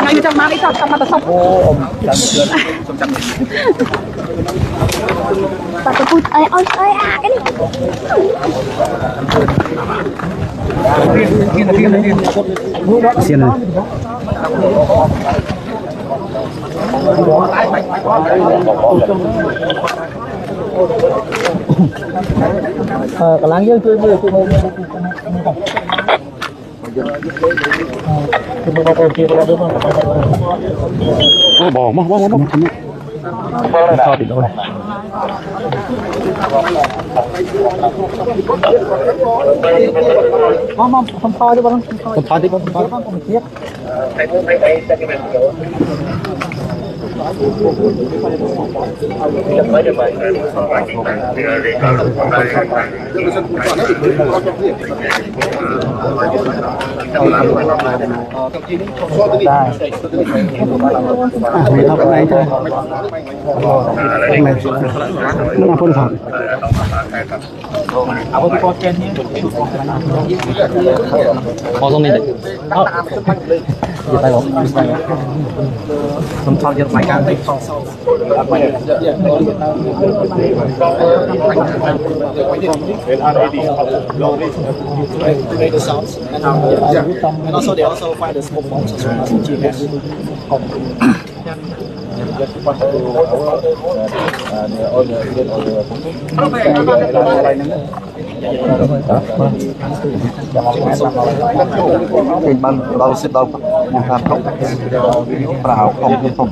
Ngay trong má đi trong má ta xong. Bà tôi vui ơi ơi ơi à cái này. Xiên này. Cả láng dương chơi vừa chơi bỏ mất sao bị đâu này không thôi đi con không thôi đi con tiếc nó phun phẳng có giống này đấy giờ tay bóng không sao giờ phải càng không and also they also find the smoke bombs as well as GPS. Thì bằng bao xếp đâu, một hạt không, bảo không.